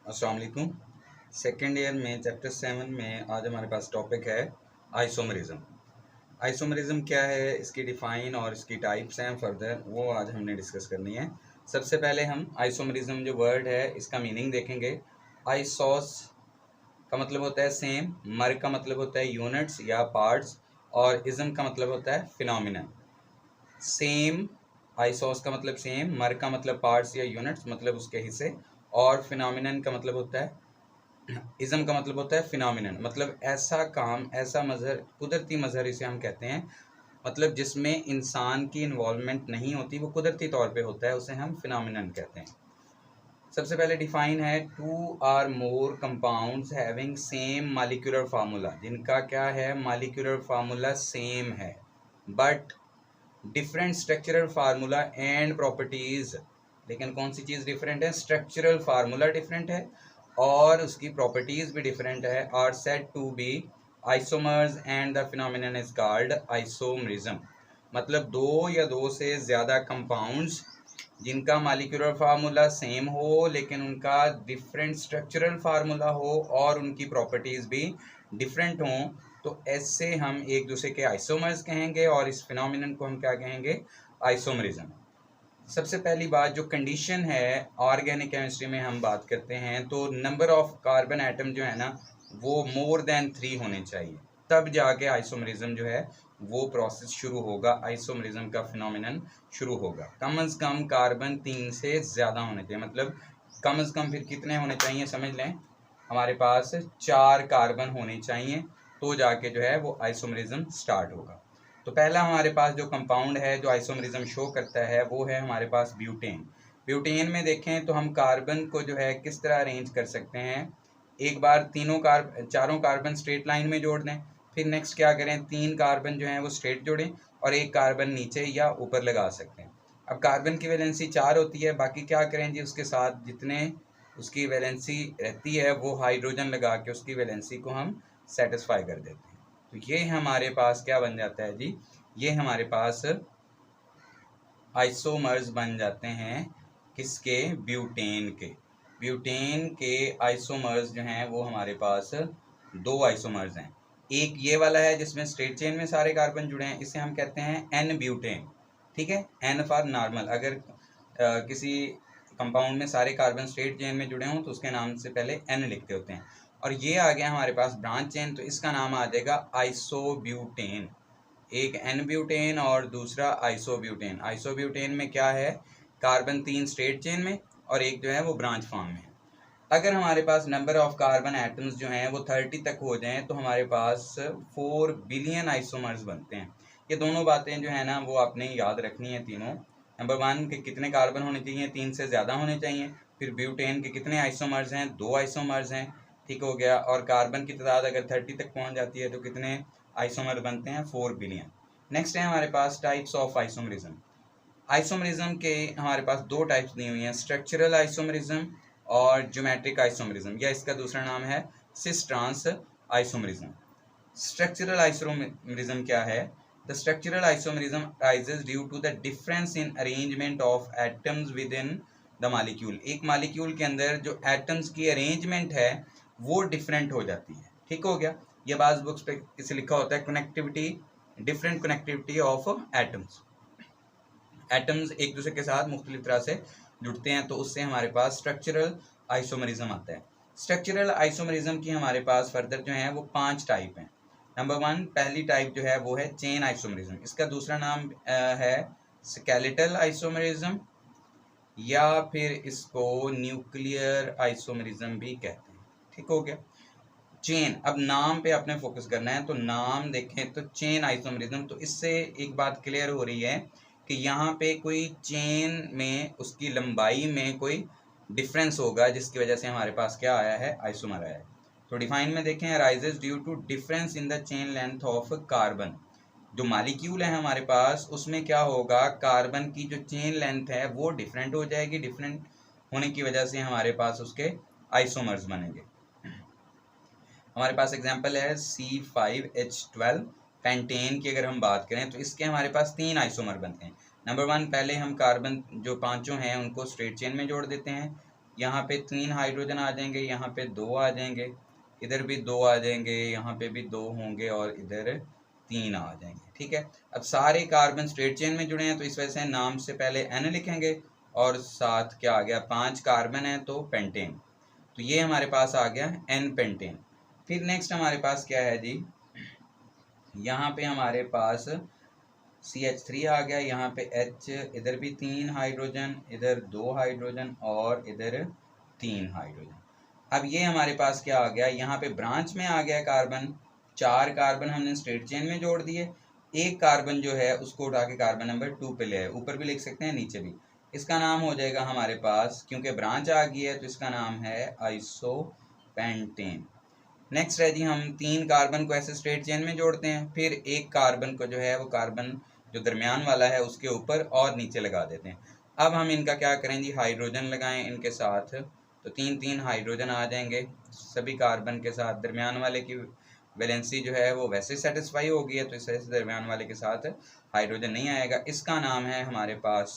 अस्सलाम वालेकुम। Second year में चैप्टर 7 में आज हमारे पास टॉपिक है आइसोमरिज्म। आइसोमरिज्म क्या है, इसकी डिफ़ाइन और इसकी टाइप्स हैं फर्दर, वो आज हमने डिस्कस करनी है। सबसे पहले हम आइसोमरिज्म जो वर्ड है इसका मीनिंग देखेंगे। आइसोस का मतलब होता है सेम, मर का मतलब होता है यूनिट्स या पार्ट्स, और इज़म का मतलब होता है फिनोमिनन। सेम, आइसोस का मतलब सेम, मर का मतलब पार्ट्स या यूनिट्स मतलब उसके हिस्से, और फिनोमिनन का मतलब होता है, इज़म का मतलब होता है फिनोमिनन मतलब ऐसा काम, ऐसा मजहर, कुदरती मजहर इसे हम कहते हैं। मतलब जिसमें इंसान की इन्वॉल्वमेंट नहीं होती, वो कुदरती तौर पे होता है, उसे हम फिनोमिनन कहते हैं। सबसे पहले डिफाइन है two or more compounds having same molecular formula, जिनका क्या है, मॉलिक्यूलर फार्मूला सेम है but different structural formula and properties. लेकिन कौन सी चीज़ डिफरेंट है, स्ट्रक्चरल फार्मूला डिफरेंट है और उसकी प्रॉपर्टीज भी डिफरेंट है, are said to be isomers and the phenomenon is called isomerism. मतलब दो या दो से ज़्यादा कंपाउंड्स जिनका मॉलिक्यूलर फार्मूला सेम हो लेकिन उनका डिफरेंट स्ट्रक्चरल फार्मूला हो और उनकी प्रॉपर्टीज़ भी डिफरेंट हों, तो ऐसे हम एक दूसरे के आइसोमर्स कहेंगे और इस फिनोमिनन को हम क्या कहेंगे, आइसोमरिज्म। सबसे पहली बात जो कंडीशन है, ऑर्गेनिक केमिस्ट्री में हम बात करते हैं तो नंबर ऑफ कार्बन एटम जो है ना वो मोर देन 3 होने चाहिए, तब जाके आइसोमरिज्म जो है वो प्रोसेस शुरू होगा, आइसोमरिज्म का फिनोमिनन शुरू होगा। कम से कम कार्बन 3 से ज़्यादा होने चाहिए, मतलब कम से कम फिर कितने होने चाहिए, समझ लें हमारे पास 4 कार्बन होने चाहिए, तो जाके जो है वो आइसोमरिज्म स्टार्ट होगा। तो पहला हमारे पास जो कंपाउंड है जो आइसोमरिज्म शो करता है वो है हमारे पास ब्यूटेन। ब्यूटेन में देखें तो हम कार्बन को जो है किस तरह अरेंज कर सकते हैं, एक बार चारों कार्बन स्ट्रेट लाइन में जोड़ दें, फिर नेक्स्ट क्या करें, 3 कार्बन जो हैं वो स्ट्रेट जोड़ें और एक कार्बन नीचे या ऊपर लगा सकते हैं। अब कार्बन की वैलेंसी 4 होती है, बाकी क्या करें जी, उसके साथ जितने उसकी वैलेंसी रहती है वो हाइड्रोजन लगा के उसकी वैलेंसी को हम सेटिस्फाई कर देते हैं। तो ये हमारे पास क्या बन जाता है जी, ये हमारे पास आइसोमर्स बन जाते हैं किसके, ब्यूटेन के। ब्यूटेन के आइसोमर्स जो हैं वो हमारे पास दो आइसोमर्स हैं। एक ये वाला है जिसमें स्ट्रेट चेन में सारे कार्बन जुड़े हैं, इसे हम कहते हैं एन ब्यूटेन, ठीक है, एन फॉर नॉर्मल। अगर किसी कंपाउंड में सारे कार्बन स्ट्रेट चेन में जुड़े हों तो उसके नाम से पहले एन लिखते होते हैं। और ये आ गया हमारे पास ब्रांच चेन, तो इसका नाम आ जाएगा आइसोब्यूटेन। एक एन ब्यूटेन और दूसरा आइसोब्यूटेन। आइसोब्यूटेन में क्या है, कार्बन 3 स्ट्रेट चेन में और एक जो है वो ब्रांच फॉर्म में है। अगर हमारे पास नंबर ऑफ कार्बन एटम्स जो हैं वो 30 तक हो जाएं तो हमारे पास 4 बिलियन आइसोमर्स बनते हैं। ये दोनों बातें जो है ना वो आपने याद रखनी है तीनों। नंबर 1 के कितने कार्बन होने चाहिए, 3 से ज़्यादा होने चाहिए। फिर ब्यूटेन के कितने आइसोमर्स हैं, 2 आइसोमर्स हैं, ठीक हो गया। और कार्बन की तादाद अगर 30 तक पहुंच जाती है तो कितने आइसोमर बनते हैं, 4 बिलियन। नेक्स्ट है हमारे पास टाइप्स ऑफ आइसोमरिज्म। आइसोमरिज्म के हमारे पास दो टाइप्स दी हुई हैं, स्ट्रक्चरल आइसोमरिज्म और ज्योमेट्रिक आइसोमरिज्म, या इसका दूसरा नाम है cis trans isomerism. Structural isomerism क्या है, the structural isomerism arises due to the difference in arrangement of atoms within the molecule. एक मॉलिक्यूल के अंदर जो एटम्स की अरेंजमेंट है वो डिफरेंट हो जाती है, ठीक हो गया। ये बाज़ बुक्स पे इसे लिखा होता है connectivity, different connectivity of atoms. Atoms एक दूसरे के साथ मुख्तलिफ तरह से जुड़ते हैं, तो उससे हमारे पास स्ट्रक्चरल आइसोमरिज्म आता है। स्ट्रक्चरल आइसोमरिज्म की हमारे पास फर्दर जो है वो 5 टाइप हैं। नंबर 1 पहली टाइप जो है वो है चेन आइसोमरिज्म, इसका दूसरा नाम है स्केलेटल आइसोमरिज्म, या फिर इसको न्यूक्लियर आइसोमरिज्म भी कहते हैं, ठीक हो गया। चेन, अब नाम पे आपने फोकस करना है, तो नाम देखें तो चेन आइसोमरिज्म, तो इससे एक बात क्लियर हो रही है कि यहाँ पे कोई चेन में उसकी लंबाई में कोई डिफरेंस होगा जिसकी वजह से हमारे पास क्या आया है, आइसोमर आया है। तो डिफाइन में देखें, arises due to difference in the chain length of carbon. जो मालिक्यूल है हमारे पास उसमें क्या होगा, कार्बन की जो चेन लेंथ है वो डिफरेंट हो जाएगी, डिफरेंट होने की वजह से हमारे पास उसके आइसोमर्स बनेंगे। हमारे पास एग्जांपल है C5H12 पेंटेन की। अगर हम बात करें तो इसके हमारे पास 3 आइसोमर बनते हैं। नंबर 1 पहले हम कार्बन जो पांचों हैं उनको स्ट्रेट चेन में जोड़ देते हैं, यहाँ पे 3 हाइड्रोजन आ जाएंगे, यहाँ पे 2 आ जाएंगे, इधर भी 2 आ जाएंगे, यहाँ पे भी 2 होंगे और इधर 3 आ जाएंगे। ठीक है, अब सारे कार्बन स्ट्रेट चेन में जुड़े हैं तो इस वजह से नाम से पहले N लिखेंगे और साथ क्या आ गया, 5 कार्बन है तो पेंटेन, तो ये हमारे पास आ गया N पेंटेन। फिर नेक्स्ट हमारे पास क्या है जी, यहाँ पे हमारे पास CH3 आ गया, यहाँ पे H, इधर भी 3 हाइड्रोजन, इधर 2 हाइड्रोजन और इधर 3 हाइड्रोजन। अब ये हमारे पास क्या आ गया, यहाँ पे ब्रांच में आ गया कार्बन, 4 कार्बन हमने स्ट्रेट चेन में जोड़ दिए, एक कार्बन जो है उसको उठा के कार्बन नंबर 2 पे ले आए, ऊपर भी लिख सकते हैं नीचे भी। इसका नाम हो जाएगा हमारे पास, क्योंकि ब्रांच आ गई है तो इसका नाम है आइसोपेंटेन। नेक्स्ट है जी, हम 3 कार्बन को ऐसे स्ट्रेट चेन में जोड़ते हैं, फिर एक कार्बन को जो है वो कार्बन जो दरमियान वाला है उसके ऊपर और नीचे लगा देते हैं। अब हम इनका क्या करें जी, हाइड्रोजन लगाएं इनके साथ, तो 3 हाइड्रोजन आ जाएंगे सभी कार्बन के साथ। दरमियान वाले की वैलेंसी जो है वो वैसे सेटिस्फाई हो गई है तो इस वजह से दरमियान वाले के साथ हाइड्रोजन नहीं आएगा। इसका नाम है हमारे पास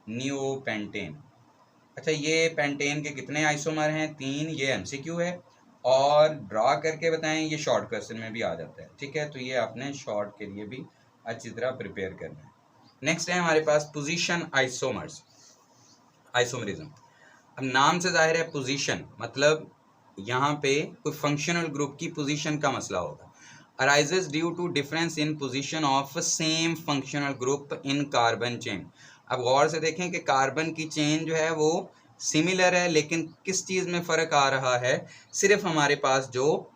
नियोपेंटेन। अच्छा, ये पेंटेन के कितने आइसोमर हैं, 3, ये MCQ है और ड्रा करके बताएं, ये शॉर्ट क्वेश्चन में भी आ जाता है। ठीक है, तो ये आपने शॉर्ट के लिए भी अच्छी तरह प्रिपेयर करना है। नेक्स्ट है हमारे पास पोजीशन आइसोमर्स, आइसोमरिज्म। अब नाम से जाहिर है पोजीशन मतलब यहाँ पे कोई फंक्शनल ग्रुप की पोजीशन का मसला होगा। Arises due to difference in position of same functional group in carbon chain. अब गौर से देखें कि कार्बन की चेन जो है वो सिमिलर है, लेकिन किस चीज़ में फ़र्क आ रहा है, सिर्फ हमारे पास जो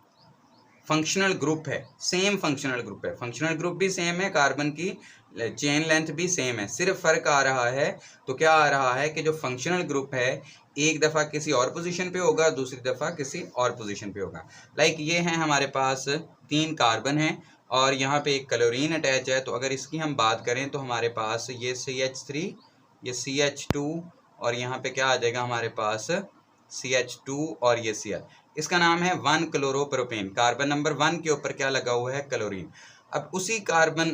फंक्शनल ग्रुप है, सेम फंक्शनल ग्रुप है, फंक्शनल ग्रुप भी सेम है, कार्बन की चेन लेंथ भी सेम है, सिर्फ फ़र्क आ रहा है। तो क्या आ रहा है कि जो फंक्शनल ग्रुप है एक दफ़ा किसी और पोजीशन पे होगा, दूसरी दफ़ा किसी और पोजीशन पे होगा। लाइक ये है हमारे पास 3 कार्बन है और यहाँ पे एक क्लोरीन अटैच है, तो अगर इसकी हम बात करें तो हमारे पास ये CH3, ये CH2 और यहाँ पे क्या आ जाएगा हमारे पास CH2 और ये Cl। इसका नाम है 1 क्लोरोप्रोपेन। कार्बन नंबर 1 के ऊपर क्या लगा हुआ है, क्लोरीन। अब उसी कार्बन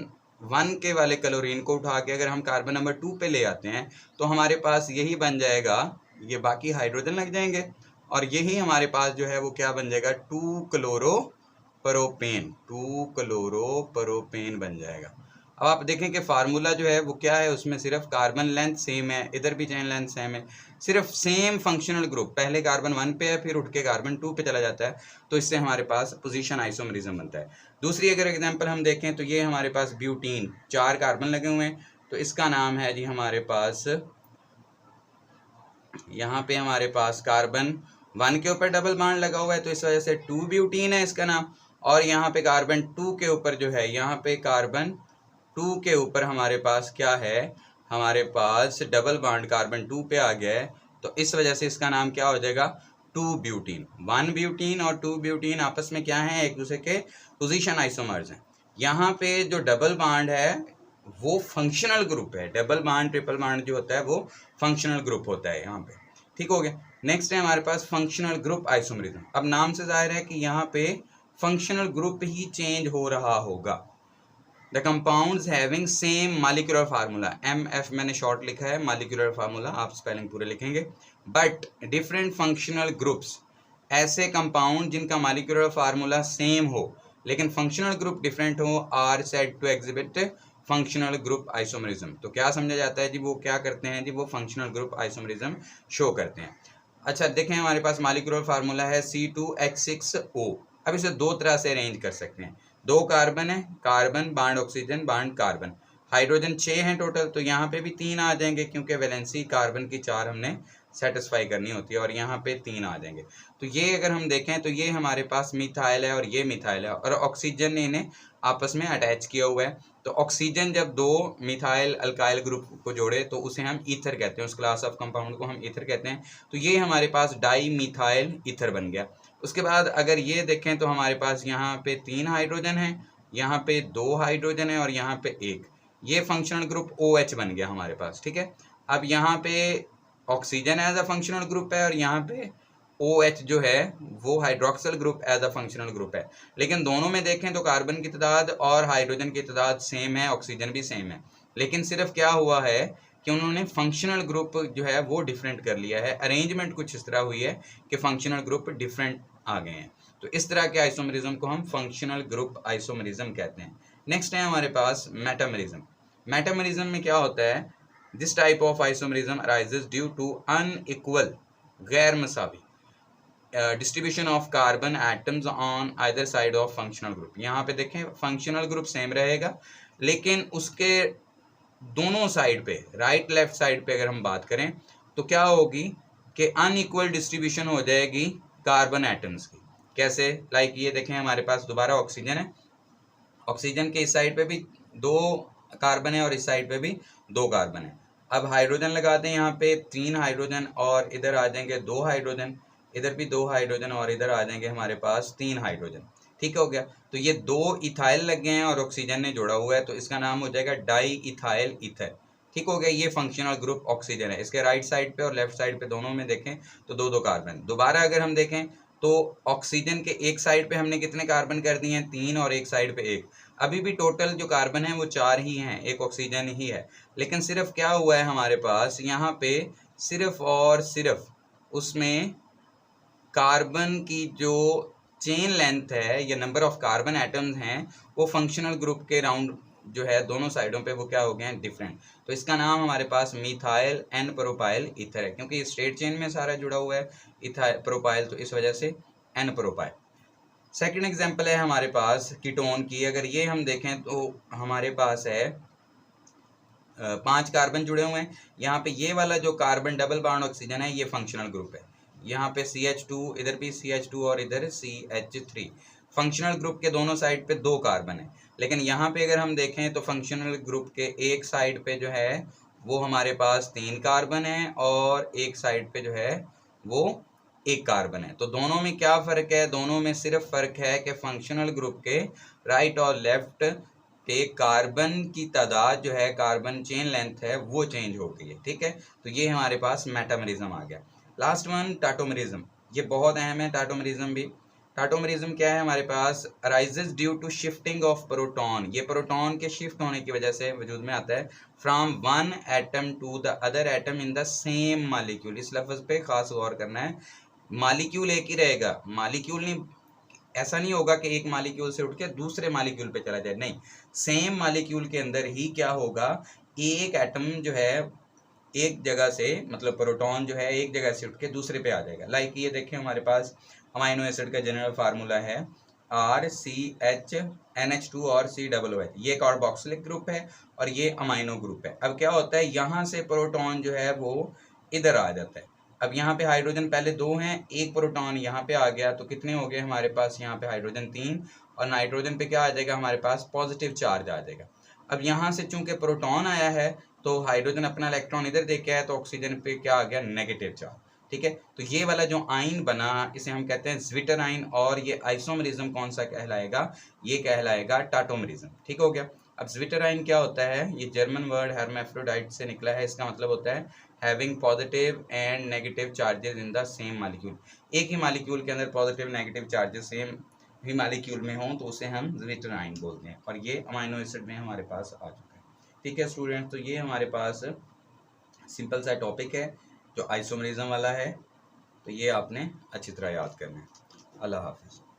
1 के वाले क्लोरीन को उठा के अगर हम कार्बन नंबर 2 पे ले आते हैं तो हमारे पास यही बन जाएगा, ये बाकी हाइड्रोजन लग जाएंगे और यही हमारे पास जो है वो क्या बन जाएगा, 2 क्लोरोप्रोपेन, 2 क्लोरोप्रोपेन बन जाएगा। अब आप देखें कि फार्मूला जो है वो क्या है, उसमें सिर्फ कार्बन लेंथ सेम है, इधर भी चेन लेंथ सेम है, सिर्फ सेम फंक्शनल ग्रुप, पहले कार्बन 1 पे है फिर उठ के कार्बन 2 पे चला जाता है, तो इससे हमारे पास पोजीशन आइसोमरिज्म बनता है। दूसरी अगर एग्जांपल हम देखें तो ये हमारे पास ब्यूटीन, 4 कार्बन लगे हुए हैं, तो इसका नाम है जी हमारे पास, यहाँ पे हमारे पास कार्बन 1 के ऊपर डबल बॉन्ड लगा हुआ है तो इस वजह से 2 ब्यूटीन है इसका नाम, और यहाँ पे कार्बन 2 के ऊपर जो है, यहाँ पे कार्बन 2 के ऊपर हमारे पास क्या है, हमारे पास डबल बॉन्ड कार्बन 2 पे आ गया है, तो इस वजह से इसका नाम क्या हो जाएगा, 2 ब्यूटीन। 1 ब्यूटीन और 2 ब्यूटीन आपस में क्या है, एक दूसरे के पोजीशन आइसोमर्स हैं। यहाँ पे जो डबल बॉन्ड है वो फंक्शनल ग्रुप है, डबल बॉन्ड ट्रिपल बॉन्ड जो होता है वो फंक्शनल ग्रुप होता है यहाँ पे। ठीक हो गया। नेक्स्ट है हमारे पास फंक्शनल ग्रुप आइसोमरिज्म। अब नाम से जाहिर है कि यहाँ पे फंक्शनल ग्रुप ही चेंज हो रहा होगा। The compounds having same molecular formula, MF मैंने शॉर्ट लिखा है, मॉलिक्यूलर फार्मूला आप स्पेलिंग पूरे लिखेंगे, बट डिफरेंट फंक्शनल ग्रुप्स, ऐसे कंपाउंड जिनका मॉलिक्यूलर फार्मूला सेम हो लेकिन फंक्शनल ग्रुप डिफरेंट हो, are said to exhibit functional group isomerism. तो क्या समझा जाता है जी, वो क्या करते हैं जी, वो फंक्शनल ग्रुप आइसोमरिज्म शो करते हैं। अच्छा देखें, हमारे पास मॉलिक्यूलर फार्मूला है C2H6O। अब इसे 2 तरह से अरेंज कर सकते हैं, 2 कार्बन है, carbon bond oxygen bond carbon, hydrogen 6 हैं टोटल, तो यहाँ पे भी 3 आ जाएंगे क्योंकि वैलेंसी कार्बन की 4 हमने सेटिस्फाई करनी होती है और यहाँ पे 3 आ जाएंगे। तो ये अगर हम देखें तो ये हमारे पास मिथाइल है और ये मिथाइल है और ऑक्सीजन ने इन्हें आपस में अटैच किया हुआ है। तो ऑक्सीजन जब 2 मिथाइल अल्काइल ग्रुप को जोड़े तो उसे हम ईथर कहते हैं, उस क्लास ऑफ कंपाउंड को हम ईथर कहते हैं। तो ये हमारे पास डाई मिथाइल ईथर बन गया। उसके बाद अगर ये देखें तो हमारे पास यहाँ पे 3 हाइड्रोजन है, यहाँ पे 2 हाइड्रोजन है और यहाँ पे 1, ये फंक्शनल ग्रुप OH बन गया हमारे पास। ठीक है, अब यहाँ पे oxygen as a functional group है और यहाँ पे OH जो है वो hydroxyl group as a functional group है, लेकिन दोनों में देखें तो कार्बन की तादाद और हाइड्रोजन की तादाद सेम है, ऑक्सीजन भी सेम है, लेकिन सिर्फ क्या हुआ है कि उन्होंने फंक्शनल ग्रुप जो है वो डिफरेंट कर लिया है, अरेंजमेंट कुछ इस तरह हुई है कि फंक्शनल ग्रुप डिफरेंट आ गए हैं। तो इस तरह के आइसोमरिज्म को हम फंक्शनल ग्रुप आइसोमरिज्म कहते हैं। नेक्स्ट है हमारे पास मेटामरिज्म। मेटामरिज्म में क्या होता है, this type of isomerism arises due to unequal, गैर मसावी distribution of carbon atoms on either side of functional group. यहाँ पे देखें फंक्शनल ग्रुप सेम रहेगा, लेकिन उसके दोनों साइड पे, राइट लेफ्ट साइड पे अगर हम बात करें तो क्या होगी कि अनइक्वल डिस्ट्रीब्यूशन हो जाएगी कार्बन एटम्स की। कैसे, लाइक ये देखें हमारे पास दोबारा ऑक्सीजन है, ऑक्सीजन के इस साइड पे भी 2 कार्बन है और इस साइड पे भी 2 कार्बन है। अब हाइड्रोजन लगाते हैं यहाँ पे 3 हाइड्रोजन और इधर आ जाएंगे 2 हाइड्रोजन, इधर भी 2 हाइड्रोजन और इधर आ जाएंगे हमारे पास 3 हाइड्रोजन। ठीक हो गया, तो ये 2 इथाइल लग गए हैं और ऑक्सीजन ने जोड़ा हुआ है, तो इसका नाम हो जाएगा डाई इथाइल ईथर। ठीक हो गया, ये फंक्शनल ग्रुप ऑक्सीजन है। इसके राइट साइड पे और लेफ्ट साइड पे दोनों में देखें तो 2-2 कार्बन। दोबारा अगर हम देखें तो ऑक्सीजन के एक साइड पे हमने कितने कार्बन कर दिए हैं, 3, और एक साइड पे 1। अभी भी टोटल जो कार्बन है वो 4 ही हैं, एक ऑक्सीजन ही है। लेकिन सिर्फ क्या हुआ है हमारे पास यहाँ पे, सिर्फ और सिर्फ उसमें कार्बन की जो चेन लेंथ है या नंबर ऑफ कार्बन एटम्स हैं वो फंक्शनल ग्रुप के राउंड जो है दोनों साइडों पे वो क्या हो गए हैं, डिफरेंट। तो इसका नाम हमारे पास मिथाइल एन प्रोपाइल ईथर है, क्योंकि स्ट्रेट चेन में सारा जुड़ा हुआ है इथाइल प्रोपाइल, तो इस वजह से एन प्रोपाइल। सेकंड एग्जांपल है हमारे पास कीटोन की। अगर ये हम देखें तो हमारे पास है 5 कार्बन जुड़े हुए हैं। यहाँ पे ये वाला जो कार्बन डबल बॉन्ड ऑक्सीजन है ये फंक्शनल ग्रुप है। यहाँ पे CH2, इधर भी CH2 और इधर CH3। फंक्शनल ग्रुप के दोनों साइड पे 2 कार्बन है, लेकिन यहाँ पे अगर हम देखें तो फंक्शनल ग्रुप के एक साइड पे जो है वो हमारे पास 3 कार्बन है और एक साइड पे जो है वो 1 कार्बन है। तो दोनों में क्या फ़र्क है, दोनों में सिर्फ फ़र्क है कि फंक्शनल ग्रुप के राइट और लेफ्ट के कार्बन की तादाद जो है, कार्बन चेन लेंथ है वो चेंज हो गई है। ठीक है, तो ये हमारे पास मेटामरिज्म आ गया। लास्ट वन टाटोमरिज्म, ये बहुत अहम है टाटोमरिज्म भी। टाटोमरिज्म क्या है हमारे पास, arises due to shifting of proton. ये प्रोटॉन के शिफ्ट होने की वजह से वजूद में आता है, from one atom to the other atom in the same molecule. इस लफ्ज़ पे खास गौर करना है, मालिक्यूल एक ही रहेगा, मालिक्यूल नहीं, ऐसा नहीं होगा कि एक मालिक्यूल से उठ के दूसरे मालिक्यूल पे चला जाए, नहीं, सेम मालिक्यूल के अंदर ही क्या होगा, एक एटम जो है एक जगह से, मतलब प्रोटॉन जो है एक जगह से उठ के दूसरे पे आ जाएगा। लाइक ये देखें हमारे पास अमाइनो एसिड का जनरल फार्मूला है RCHNH2 और COOH। ये कार्बोक्सिलिक ग्रुप है और ये अमाइनो ग्रुप है। अब क्या होता है, यहाँ से प्रोटॉन जो है वो इधर आ जाता है। अब यहाँ पे हाइड्रोजन पहले 2 हैं, एक प्रोटॉन यहाँ पे आ गया, तो कितने हो गए हमारे पास यहाँ पे हाइड्रोजन 3, और नाइट्रोजन पे क्या आ जाएगा हमारे पास, पॉजिटिव चार्ज आ जाएगा। अब यहाँ से चूंकि प्रोटॉन आया है तो हाइड्रोजन अपना इलेक्ट्रॉन इधर दे के आया, तो ऑक्सीजन पे क्या आ गया, नेगेटिव चार्ज। ठीक है, तो ये वाला जो आइन बना इसे हम कहते हैं ज्विटर आइन, और ये आइसोमरिज्म कौन सा कहलाएगा, ये कहलाएगा टाटोमरिज्म। ठीक हो गया। अब ज्विटर आइन क्या होता है, ये जर्मन वर्ड हेर्माफ्रोडाइट से निकला है, इसका मतलब होता है having positive and negative charges in the same molecule. एक ही मालिक्यूल के अंदर पॉजिटिव नेगेटिव चार्जेस सेम ही मालिक्यूल में हों तो उसे हम ज्विटर आइन बोलते हैं, और ये अमाइनो एसिड में हमारे पास आ चुका है। ठीक है स्टूडेंट, तो ये हमारे पास सिंपल सा टॉपिक है जो आइसोमरिज्म वाला है, तो ये आपने अच्छी तरह याद करना है। अल्लाह हाफिज़।